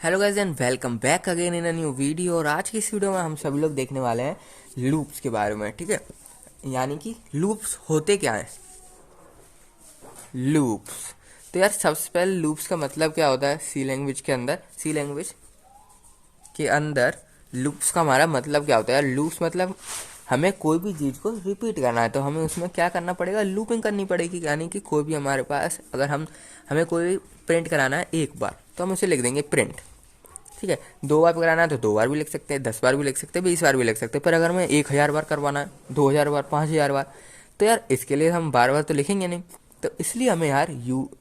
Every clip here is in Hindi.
Hello guys and welcome back again in a new video. और आज की इस वीडियो में हम सभी लोग देखने वाले हैं लूप्स के बारे में। ठीक है, यानी कि लूप्स होते क्या हैं। लूप्स, तो यार सबसे पहले लूप्स का मतलब क्या होता है। सी लैंग्वेज के अंदर लूप्स का हमारा मतलब क्या होता है। यार लूप्स मतलब हमें कोई भी चीज़ को रिपीट करना है तो हमें उसमें क्या करना पड़ेगा, लूपिंग करनी पड़ेगी। यानी कि कोई भी हमारे पास अगर हमें कोई प्रिंट कराना है एक बार तो हम उसे लिख देंगे प्रिंट। ठीक है, 2 बार कराना है तो 2 बार भी लिख सकते हैं, 10 बार भी लिख सकते हैं, 20 बार भी लिख सकते हैं। पर अगर हमें 1000 बार करवाना है, 2000 बार, 5000 बार, तो यार इसके लिए हम बार बार तो लिखेंगे नहीं। तो इसलिए हमें यार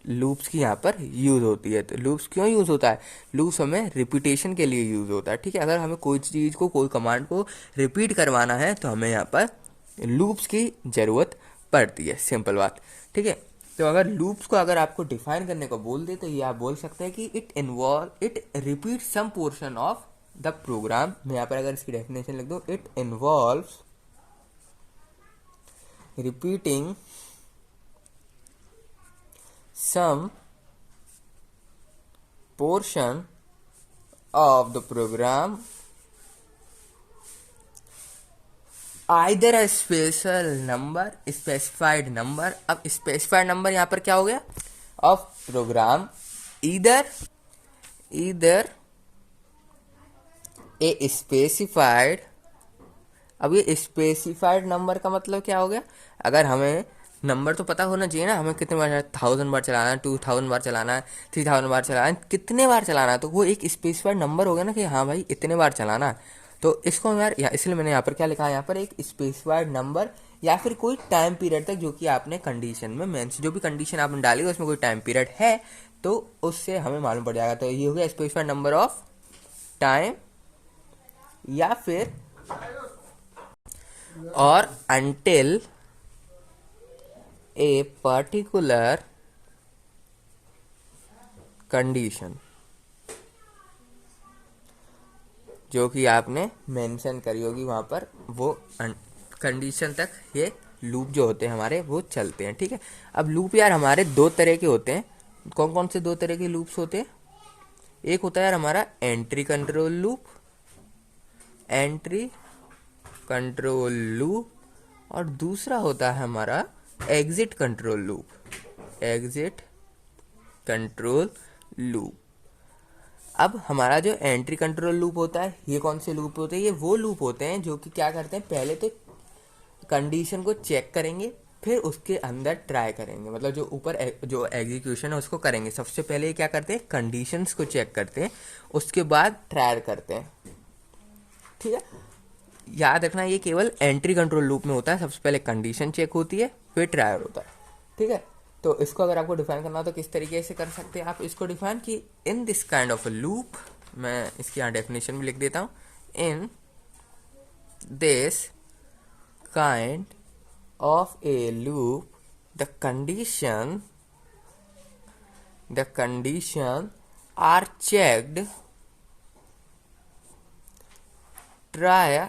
लूप्स की यहाँ पर यूज़ होती है। तो लूप्स क्यों यूज़ होता है, लूप्स हमें रिपीटेशन के लिए यूज़ होता है। ठीक है, अगर हमें कोई चीज़ को, कोई कमांड को रिपीट करवाना है तो हमें यहाँ पर लूप्स की ज़रूरत पड़ती है, सिंपल बात। ठीक है, तो अगर लूप्स को अगर आपको डिफाइन करने को बोल दे तो ये आप बोल सकते हैं कि it repeat some portion of the program. मैं यहाँ पर अगर इसकी डेफिनेशन लिख दूँ, it involves repeating some portion of the program either a specified number. अब स्पेसिफाइड नंबर यहाँ पर क्या हो गया, ऑफ प्रोग्राम, इधर ए स्पेसिफाइड। अब ये स्पेसिफाइड नंबर का मतलब क्या हो गया, अगर हमें नंबर तो पता होना चाहिए ना, हमें कितने बार, 1000 बार चलाना है, 2000 बार चलाना है, 3000 बार चलाना है, कितने बार चलाना है, तो वो एक स्पेसिफाइड नंबर हो गया ना कि हाँ भाई इतने बार चलाना है। तो इसको हम यार इसलिए मैंने यहाँ पर क्या लिखा है, यहाँ पर एक स्पेसिफाइड नंबर या फिर कोई टाइम पीरियड तक, जो कि आपने कंडीशन में मेंशन, जो भी कंडीशन आपने डाली उसमें कोई टाइम पीरियड है तो उससे हमें मालूम पड़ जाएगा। तो ये हो गया स्पेसिफाइड नंबर ऑफ टाइम, या फिर और until a particular condition, जो कि आपने मेंशन करी होगी वहाँ पर, वो कंडीशन तक ये लूप जो होते हैं हमारे वो चलते हैं। ठीक है, अब लूप यार हमारे दो तरह के होते हैं। कौन कौन से दो तरह के लूप्स होते हैं, एक होता है यार हमारा entry control loop, entry control loop, और दूसरा होता है हमारा exit control loop, exit control loop. अब हमारा जो एंट्री कंट्रोल लूप होता है, ये कौन से लूप होते हैं, ये वो लूप होते हैं जो कि क्या करते हैं, पहले तो कंडीशन को चेक करेंगे, फिर उसके अंदर ट्राई करेंगे। मतलब जो ऊपर जो एग्जीक्यूशन है उसको करेंगे। सबसे पहले क्या करते हैं, कंडीशंस को चेक करते हैं, उसके बाद ट्राई करते हैं। ठीक है, याद रखना ये केवल एंट्री कंट्रोल लूप में होता है। सबसे पहले कंडीशन चेक होती है, फिर ट्रायल होता है। ठीक है, तो इसको अगर आपको डिफाइन करना हो तो किस तरीके से कर सकते हैं आप इसको डिफाइन, कि in this kind of a loop, मैं इसकी यहाँ डेफिनेशन भी लिख देता हूँ, in this kind of a loop the condition are checked prior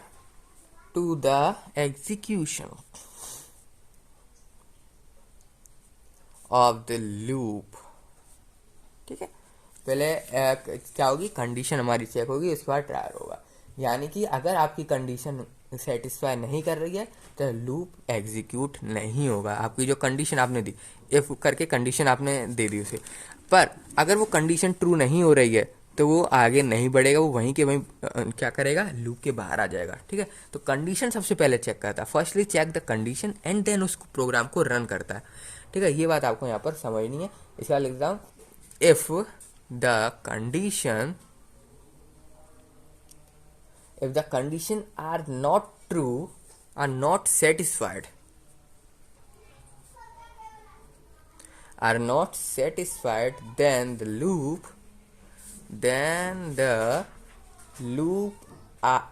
to the execution of the loop। ठीक है, पहले क्या होगी, कंडीशन हमारी चेक होगी, उसके बाद ट्रायल होगा। यानी कि अगर आपकी कंडीशन सेटिस्फाई नहीं कर रही है तो लूप एग्जीक्यूट नहीं होगा। आपकी जो कंडीशन आपने दी, इफ करके कंडीशन आपने दे दी उसे, पर अगर वो कंडीशन ट्रू नहीं हो रही है तो वो आगे नहीं बढ़ेगा, वो वहीं के वहीं क्या करेगा, लूप के बाहर आ जाएगा। ठीक है, तो कंडीशन सबसे पहले चेक करता है, firstly check the condition and then उस प्रोग्राम को रन करता है। ठीक है, ये बात आपको यहाँ पर समझनी है। इसका लिखता हूँ, if the condition if the condition are not true, are not satisfied, then the loop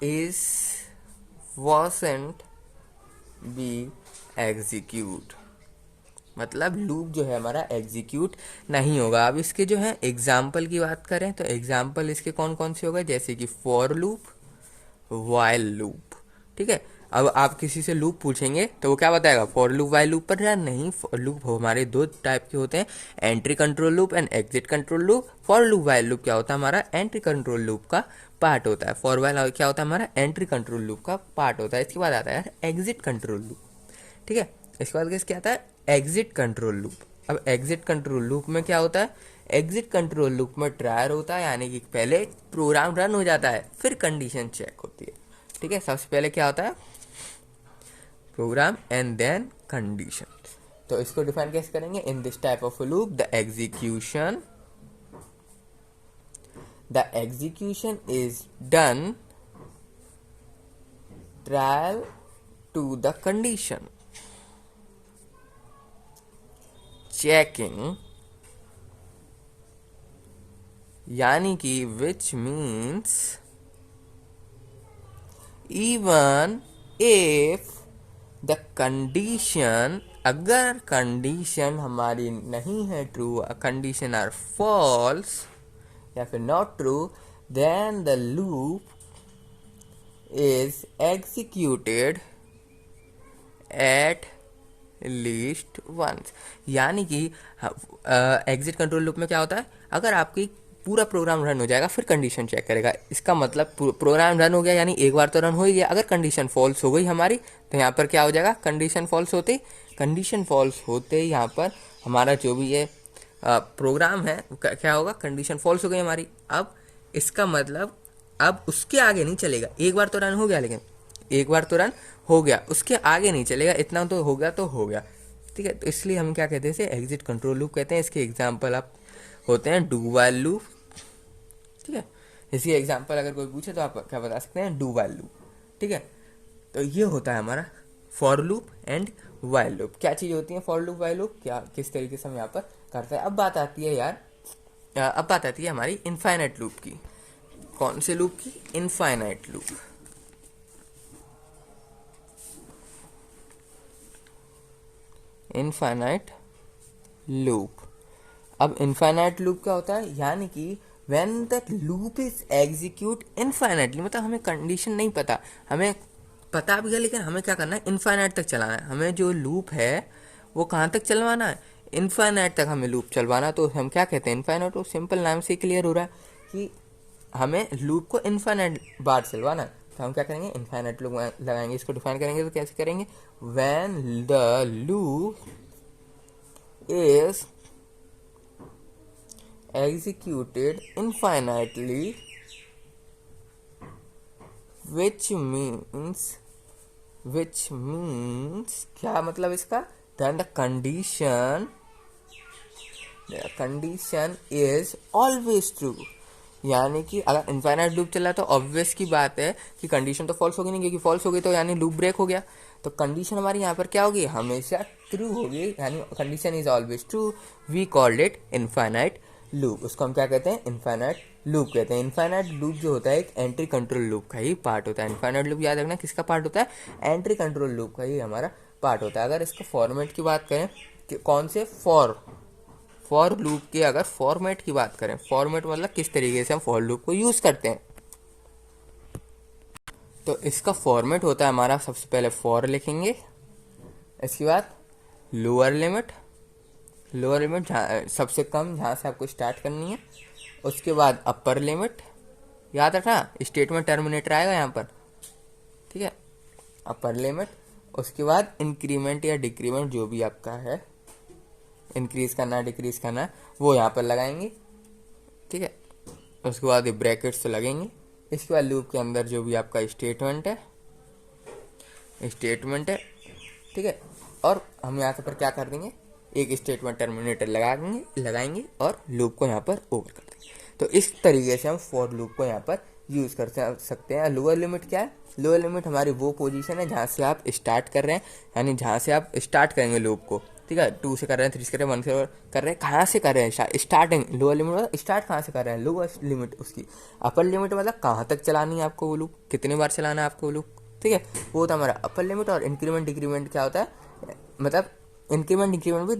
is wasn't be execute। मतलब लूप जो है हमारा एग्जीक्यूट नहीं होगा। अब इसके जो है एग्जाम्पल की बात करें तो एग्जाम्पल इसके कौन कौन से हो गए, जैसे कि फॉर लूप, वाइल लूप। ठीक है, अब आप किसी से लूप पूछेंगे तो वो क्या बताएगा, फॉर लूप वाइल लूप पर या नहीं। फॉर लूप हमारे दो टाइप के होते हैं, entry control loop and exit control loop. For loop while loop क्या होता है, हमारा एंट्री कंट्रोल लूप का पार्ट होता है। फॉर वाइल क्या होता है, हमारा एंट्री कंट्रोल लूप का पार्ट होता है। इसके बाद आता है यार एग्जिट कंट्रोल लूप, ठीक है। इसके बाद क्या आता है, एग्जिट कंट्रोल लूप। अब एग्जिट कंट्रोल लूप में क्या होता है, एग्जिट कंट्रोल लूप में ट्रायल होता है, यानी कि पहले प्रोग्राम रन हो जाता है फिर कंडीशन चेक होती है, ठीक है। सबसे पहले क्या होता है, प्रोग्राम एंड देन कंडीशन। तो इसको डिफाइन कैसे करेंगे, in this type of loop the execution is done trial to the condition checking, यानी कि which means even if the condition, अगर कंडीशन हमारी नहीं है ट्रू, कंडीशन आर फॉल्स या फिर not true, then the loop is executed at least once. यानी कि एग्जिट कंट्रोल लूप में क्या होता है, अगर आपकी पूरा प्रोग्राम रन हो जाएगा फिर कंडीशन चेक करेगा। इसका मतलब प्रोग्राम रन हो गया यानी एक बार तो रन हो ही गया, अगर कंडीशन फॉल्स हो गई हमारी तो यहाँ पर क्या हो जाएगा, कंडीशन फॉल्स होते ही यहाँ पर हमारा जो भी ये प्रोग्राम है क्या होगा, कंडीशन फॉल्स हो गई हमारी। अब इसका मतलब अब उसके आगे नहीं चलेगा, एक बार तो रन हो गया, लेकिन एक बार तो रन हो गया उसके आगे नहीं चलेगा, इतना तो हो गया तो हो गया, ठीक है। तो इसलिए हम क्या कहते हैं, इसे एग्जिट कंट्रोल लूप कहते हैं। इसके एग्जाम्पल आप होते हैं डू वाइल लूप, ठीक है। इसकी एग्जाम्पल अगर कोई पूछे तो आप क्या बता सकते हैं, डू वाइल लूप, ठीक है। तो ये होता है हमारा for loop and while loop. क्या चीज़ होती है फॉर लूप वाइल लूप, क्या किस तरीके से हम यहाँ पर करते हैं। अब बात आती है यार, अब बात आती है हमारी इनफाइनाइट लूप की। कौन से लूप की, इनफाइनाइट लूप। Infinite loop. अब इनफाइनाइट लूप क्या होता है, यानी कि when the loop is execute infinitely, मतलब हमें कंडीशन नहीं पता, हमें पता भी है लेकिन हमें क्या करना है, इनफाइनाइट तक चलाना है। हमें जो लूप है वो कहाँ तक चलवाना है, इनफाइनाइट तक हमें लूप चलवाना। तो हम क्या कहते हैं, इनफाइनाइट। तो सिंपल नाम से क्लियर हो रहा है कि हमें लूप को इनफाइनाइट बार चलवाना है। तो हम क्या करेंगे, इनफाइनाइट लूप लगाएंगे। इसको डिफाइन करेंगे तो कैसे करेंगे, when the loop is executed infinitely, which means क्या मतलब इसका, then the condition is always true। यानी कि अगर इनफाइनाइट लूप चल रहा है तो ऑब्वियस की बात है कि कंडीशन तो फॉल्स होगी नहीं, क्योंकि फॉल्स हो गई तो यानी लूप ब्रेक हो गया। तो कंडीशन हमारी यहाँ पर क्या होगी, हमेशा ट्रू होगी, यानी condition is always true. We called it infinite loop. उसको हम क्या कहते हैं, इनफाइनाइट लूप कहते हैं। इनफाइनाइट लूप जो होता है एक एंट्री कंट्रोल लूप का ही पार्ट होता है। इनफाइनाइट लूप याद रखना किसका पार्ट होता है, एंट्री कंट्रोल लूप का ही हमारा पार्ट होता है। अगर इसका फॉर्मेट की बात करें कि कौन से, फॉर लूप के अगर फॉर्मेट की बात करें, फॉर्मेट मतलब किस तरीके से हम फॉर लूप को यूज करते हैं, तो इसका फॉर्मेट होता है हमारा, सबसे पहले फॉर लिखेंगे, इसके बाद लोअर लिमिट सबसे कम जहाँ से आपको स्टार्ट करनी है, उसके बाद अपर लिमिट, याद रखना स्टेटमेंट टर्मिनेटर आएगा यहाँ पर, ठीक है, अपर लिमिट। उसके बाद इंक्रीमेंट या डिक्रीमेंट जो भी आपका है, इंक्रीज करना डिक्रीज करना वो यहाँ पर लगाएंगे, ठीक है। उसके बाद ये ब्रैकेट्स तो लगेंगे। इसके बाद लूप के अंदर जो भी आपका स्टेटमेंट है, ठीक है। और हम यहाँ पर क्या कर देंगे, एक स्टेटमेंट टर्मिनेटर लगाएंगे और लूप को यहाँ पर ओवर कर देंगे। तो इस तरीके से हम फॉर लूप को यहाँ पर यूज़ कर सकते हैं। लोअर लिमिट क्या है, लोअर लिमिट हमारी वो पोजीशन है जहाँ से आप स्टार्ट कर रहे हैं, यानी जहाँ से आप स्टार्ट करेंगे लूप को, ठीक है। 2 से कर रहे हैं, 3 से कर रहे हैं, 1 से कर रहे हैं, कहाँ से कर रहे हैं स्टार्टिंग। लोअर लिमिट मतलब स्टार्ट कहाँ से कर रहे हैं, लोअर लिमिट उसकी। अपर लिमिट मतलब कहाँ तक चलानी है आपको वो लूप, कितनी बार चलाना है आपको वो लूप, ठीक है। वो होता है हमारा अपर लिमिट। और इंक्रीमेंट डिक्रीमेंट क्या होता है, मतलब इंक्रीमेंट डिक्रीमेंट भी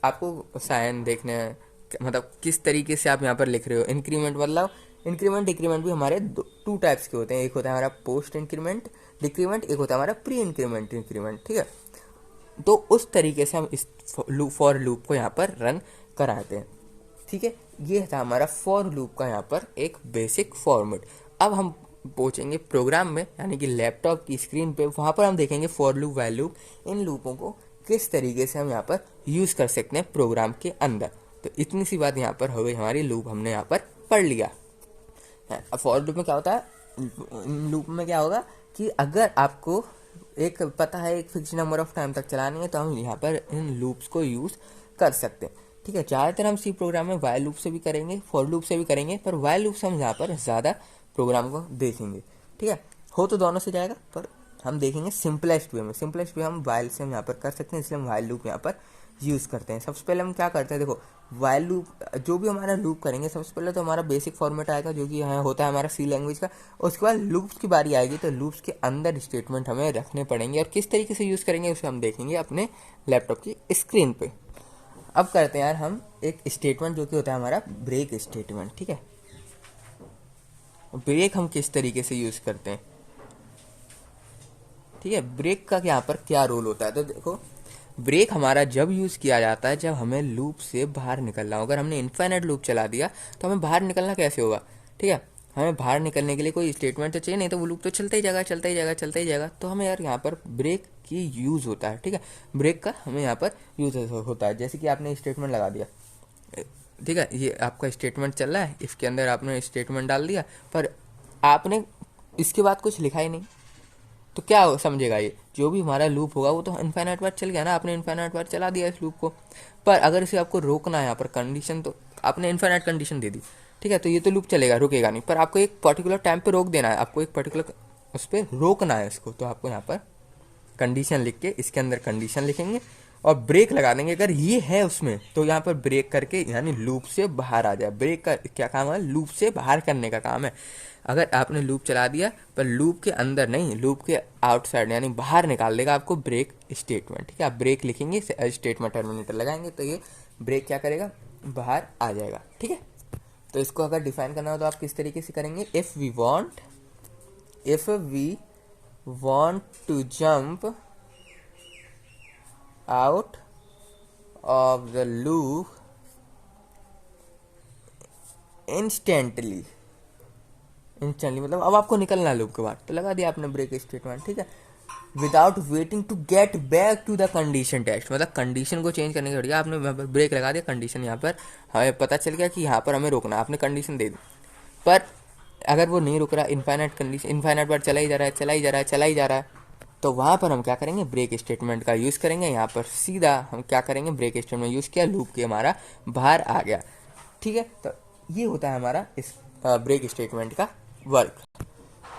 आपको साइन देखने हैं, मतलब किस तरीके से आप यहाँ पर लिख रहे हो। इंक्रीमेंट मतलब इंक्रीमेंट डिक्रीमेंट भी हमारे टू टाइप्स के होते हैं, एक होता है हमारा पोस्ट इंक्रीमेंट डिक्रीमेंट, एक होता है हमारा प्री इंक्रीमेंट इंक्रीमेंट, ठीक है। तो उस तरीके से हम इस फॉर लूप को यहाँ पर रन कराते हैं, ठीक है। ये था हमारा फॉर लूप का यहाँ पर एक बेसिक फॉर्मेट। अब हम पहुँचेंगे प्रोग्राम में, यानी कि लैपटॉप की स्क्रीन पे, वहाँ पर हम देखेंगे फॉर लूप वाइल लूप, इन लूपों को किस तरीके से हम यहाँ पर यूज़ कर सकते हैं प्रोग्राम के अंदर। तो इतनी सी बात यहाँ पर हो गई हमारी, लूप हमने यहाँ पर पढ़ लिया। अब फॉर लूप में क्या होता है, लूप में क्या होगा कि अगर आपको एक पता है एक फिक्स नंबर ऑफ टाइम तक चलानी है, तो हम यहाँ पर इन लूप्स को यूज़ कर सकते हैं, ठीक है। ज़्यादातर हम सी प्रोग्राम में वाइल लूप से भी करेंगे, फॉर लूप से भी करेंगे, पर वाइल लूप से हम यहाँ पर ज़्यादा प्रोग्राम को देखेंगे, ठीक है। हो तो दोनों से जाएगा, पर हम देखेंगे सिंपलेस्ट वे में। सिंपलेस्ट वे हम वाइल से हम यहाँ पर कर सकते हैं, इसलिए हम वाइल लूप यहाँ पर यूज़ करते हैं। सबसे पहले हम क्या करते हैं, देखो वाइल लूप, जो भी हमारा लूप करेंगे सबसे पहले तो हमारा बेसिक फॉर्मेट आएगा जो कि यहाँ होता है हमारा सी लैंग्वेज का। उसके बाद लूप्स की बारी आएगी, तो लूप्स के अंदर स्टेटमेंट हमें रखने पड़ेंगे, और किस तरीके से यूज़ करेंगे उसे हम देखेंगे अपने लैपटॉप की स्क्रीन पे। अब करते हैं यार हम एक स्टेटमेंट जो कि होता है हमारा ब्रेक स्टेटमेंट, ठीक है। ब्रेक हम किस तरीके से यूज़ करते हैं, ठीक है। ब्रेक का यहाँ पर क्या रोल होता है, तो देखो ब्रेक हमारा जब यूज़ किया जाता है जब हमें लूप से बाहर निकलना हो। अगर हमने इनफाइनाइट लूप चला दिया तो हमें बाहर निकलना कैसे होगा, ठीक है। हमें बाहर निकलने के लिए कोई स्टेटमेंट तो चाहिए, नहीं तो वो लूप तो चलता ही जाएगा चलता ही जाएगा चलता ही जाएगा। तो हमें यार यहाँ पर ब्रेक की यूज़ होता है, ठीक है। ब्रेक का हमें यहाँ पर यूज़ होता है, जैसे कि आपने स्टेटमेंट लगा दिया, ठीक है। ये आपका स्टेटमेंट चल रहा है, इसके अंदर आपने स्टेटमेंट डाल दिया, पर आपने इसके बाद कुछ लिखा ही नहीं, तो क्या समझेगा ये, जो भी हमारा लूप होगा वो तो इनफाइनाइट बार चल गया ना, आपने इनफाइनाइट बार चला दिया इस लूप को। पर अगर इसे आपको रोकना है यहाँ पर कंडीशन, तो आपने इनफाइनाइट कंडीशन दे दी, ठीक है, तो ये तो लूप चलेगा, रुकेगा नहीं। पर आपको एक पर्टिकुलर टाइम पे रोक देना है, आपको एक पर्टिकुलर उस पर रोकना है इसको, तो आपको यहाँ पर कंडीशन लिख के इसके अंदर कंडीशन लिखेंगे और ब्रेक लगा देंगे। अगर ये है उसमें तो यहाँ पर ब्रेक करके यानी लूप से बाहर आ जाए। ब्रेक का क्या काम है, लूप से बाहर करने का काम है। अगर आपने लूप चला दिया पर लूप के अंदर नहीं, लूप के आउटसाइड यानी बाहर निकाल देगा आपको ब्रेक स्टेटमेंट, ठीक है। आप ब्रेक लिखेंगे, स्टेटमेंट टर्मिनेटर लगाएंगे, तो ये ब्रेक क्या करेगा, बाहर आ जाएगा, ठीक है। तो इसको अगर डिफाइन करना हो तो आप किस तरीके से करेंगे, if we want to jump out of the loop instantly मतलब अब आपको निकलना लूप के बाद, तो लगा दिया आपने ब्रेक स्टेटमेंट, ठीक है। Without waiting to get back to the condition test, मतलब कंडीशन को चेंज करने के लिए आपने यहाँ पर ब्रेक लगा दिया। कंडीशन यहाँ पर हमें पता चल गया कि यहाँ पर हमें रोकना, आपने कंडीशन दे दी, पर अगर वो नहीं रुक रहा, इनफाइनाइट कंडीशन, इनफाइनाइट बार चला ही जा रहा है चला ही जा रहा है चला ही जा रहा है, तो वहाँ पर हम क्या करेंगे, ब्रेक स्टेटमेंट का यूज़ करेंगे। यहाँ पर सीधा हम क्या करेंगे, ब्रेक स्टेटमेंट यूज़ किया, लूप के हमारा बाहर आ गया, ठीक है। तो ये होता है हमारा इस ब्रेक स्टेटमेंट का वर्क।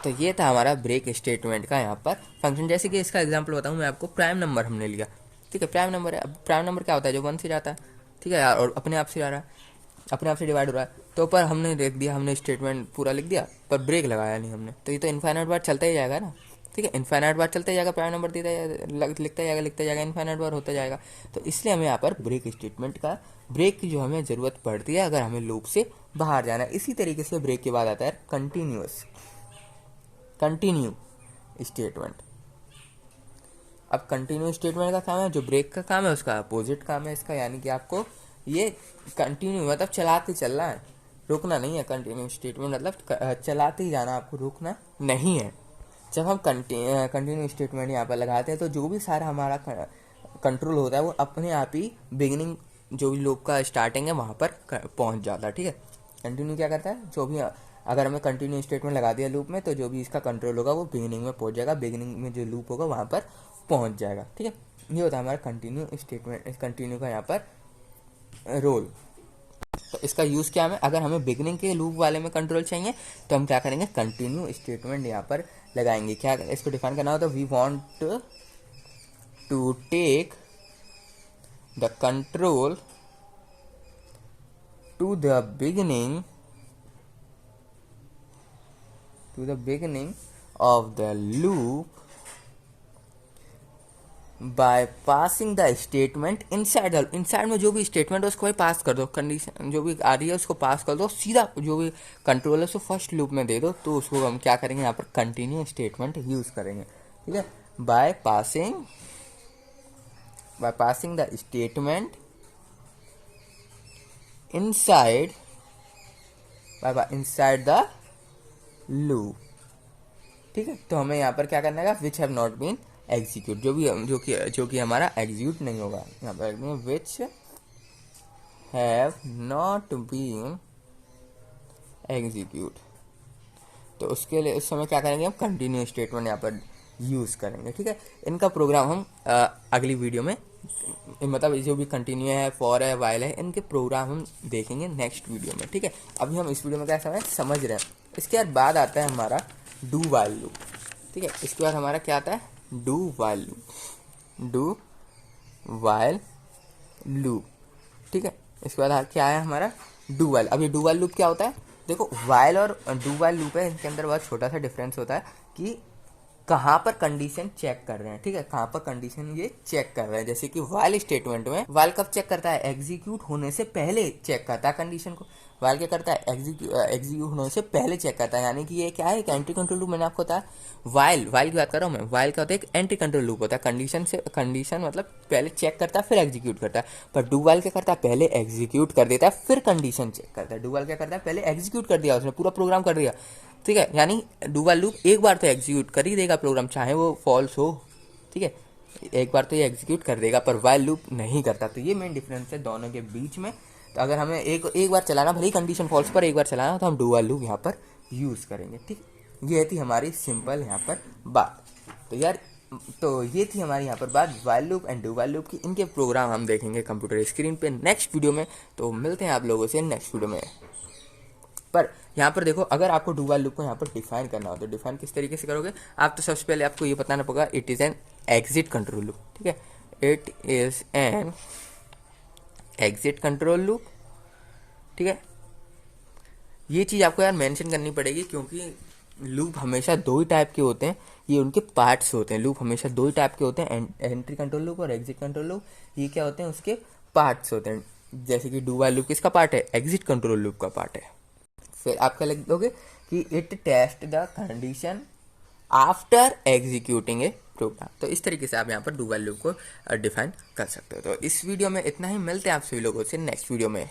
तो ये था हमारा ब्रेक स्टेटमेंट का यहाँ पर फंक्शन। जैसे कि इसका एग्जांपल बताऊँ मैं आपको, प्राइम नंबर हमने लिया, ठीक है। प्राइम नंबर है, अब प्राइम नंबर क्या होता है, जो 1 से जाता है, ठीक है यार, और अपने आप से जा रहा है, अपने आप से डिवाइड हो रहा है। तो पर हमने लिख दिया, हमने स्टेटमेंट पूरा लिख दिया पर ब्रेक लगाया नहीं हमने, तो ये तो इनफाइनाइट बार चलता ही जाएगा ना, ठीक है। इनफाइनाइट बार चलता ही जाएगा, प्राइम नंबर लिखता जाएगा इनफाइनाइट बार होता जाएगा। तो इसलिए हमें यहाँ पर ब्रेक स्टेटमेंट का, ब्रेक की जो हमें ज़रूरत पड़ती है अगर हमें लूप से बाहर जाना है। इसी तरीके से ब्रेक के बाद आता है कंटिन्यू स्टेटमेंट। अब कंटिन्यू स्टेटमेंट का काम है, जो ब्रेक का काम है उसका अपोजिट काम है इसका, यानी कि आपको ये कंटिन्यू मतलब चलाते चलना है, रुकना नहीं है। कंटिन्यू स्टेटमेंट मतलब चलाते ही जाना, आपको रुकना नहीं है। जब हम कंटिन्यू स्टेटमेंट यहाँ पर लगाते हैं तो जो भी सारा हमारा कंट्रोल होता है वो अपने आप ही बिगिनिंग, जो भी लूप का स्टार्टिंग है वहाँ पर पहुँच जाता है, ठीक है। कंटिन्यू क्या करता है, जो भी अगर हमें कंटिन्यू स्टेटमेंट लगा दिया लूप में, तो जो भी इसका कंट्रोल होगा वो बिगिनिंग में पहुँच जाएगा, बिगिनिंग में जो लूप होगा वहाँ पर पहुँच जाएगा, ठीक है। ये होता है हमारा कंटिन्यू स्टेटमेंट, कंटिन्यू का यहाँ पर रोल। तो इसका यूज़ क्या है, अगर हमें बिगनिंग के लूप वाले में कंट्रोल चाहिए तो हम क्या करेंगे, कंटिन्यू स्टेटमेंट यहाँ पर लगाएंगे। क्या इसको डिफाइन करना हो तो we want to take the control to the beginning of the loop by passing the statement inside में जो भी स्टेटमेंट है उसको भाई पास कर दो, कंडीशन जो भी आ रही है उसको पास कर दो, सीधा जो भी कंट्रोल है उसको फर्स्ट लूप में दे दो, तो उसको हम क्या करेंगे यहाँ पर कंटिन्यू स्टेटमेंट यूज़ करेंगे, ठीक है। By passing the statement inside inside the loop, ठीक है। तो हमें यहाँ पर क्या करना है, which have not been execute, जो कि हमारा एग्जीक्यूट नहीं होगा, यहाँ पर which have not been execute. तो उसके लिए उस समय क्या करेंगे, हम कंटिन्यू स्टेटमेंट यहाँ पर यूज़ करेंगे, ठीक है। इनका प्रोग्राम हम अगली वीडियो में, मतलब जो भी कंटिन्यू है, फॉर है, वाइल है, इनके प्रोग्राम हम देखेंगे नेक्स्ट वीडियो में, ठीक है। अभी हम इस वीडियो में क्या समझ रहे हैं। इसके बाद आता है हमारा डू वाइल लूप, ठीक है। इसके बाद हमारा क्या आता है, डू वाइल लूप, ठीक है। इसके बाद क्या है हमारा डू वाइल। अभी डू वाइल लूप क्या होता है, देखो वाइल और डू वाइल लूप है, इनके अंदर बहुत छोटा सा डिफरेंस होता है कि कहाँ पर कंडीशन चेक कर रहे हैं, ठीक है, कहाँ पर कंडीशन ये चेक कर रहे हैं। जैसे कि वाइल स्टेटमेंट में वाइल कब चेक करता है, एग्जीक्यूट होने से पहले चेक करता है कंडीशन को। वाइल क्या करता है, एग्जीक्यूट होने से पहले चेक करता है, यानी कि ये क्या है, एक एंटी कंट्रोल लूप। मैंने आपको बताया वाइल की बात कर रहा हूँ मैं, वाइल का होता है एक एंटी कंट्रोल लूप होता है, कंडीशन मतलब पहले चेक करता है फिर एग्जीक्यूट करता है। पर डू वाइल क्या करता है, पहले एग्जीक्यूट कर देता है फिर कंडीशन चेक करता है। डू वाइल क्या करता है, पहले एग्जीक्यूट कर दिया, उसने पूरा प्रोग्राम कर दिया, ठीक है। यानी डू वाइल लूप एक बार तो एग्जीक्यूट कर ही देगा प्रोग्राम, चाहे वो फॉल्स हो, ठीक है, एक बार तो ये एग्जीक्यूट कर देगा, पर वाइल लूप नहीं करता। तो ये मेन डिफरेंस है दोनों के बीच में। तो अगर हमें एक बार चलाना, भले ही कंडीशन फॉल्स पर एक बार चलाना, तो हम डू वाइल लूप यहाँ पर यूज़ करेंगे, ठीक। ये थी हमारी सिंपल यहाँ पर बात। तो ये थी हमारी यहाँ पर बात while loop and do while loop की। इनके प्रोग्राम हम देखेंगे कंप्यूटर स्क्रीन पे नेक्स्ट वीडियो में। तो मिलते हैं आप लोगों से नेक्स्ट वीडियो में। पर यहाँ पर देखो, अगर आपको डू वाइल लूप को यहाँ पर डिफाइन करना हो तो डिफाइन किस तरीके से करोगे आप, तो सबसे पहले आपको ये बताना पड़ेगा, it is an exit control loop, ठीक है। It is an exit control loop, ठीक है। ये चीज़ आपको यार मेंशन करनी पड़ेगी, क्योंकि लूप हमेशा दो ही टाइप के होते हैं, ये उनके पार्ट्स होते हैं। लूप हमेशा दो ही टाइप के होते हैं, एंट्री कंट्रोल लूप और एग्जिट कंट्रोल लूप। ये क्या होते हैं, उसके पार्ट्स होते हैं। जैसे कि डू वाइल लूप किसका पार्ट है, एग्जिट कंट्रोल लूप का पार्ट है। फिर आप क्या लिख दोगे कि it test the condition after executing a program. तो इस तरीके से आप यहाँ पर डू वाइल लूप को डिफाइन कर सकते हो। तो इस वीडियो में इतना ही, मिलते हैं आप सभी लोगों से नेक्स्ट वीडियो में।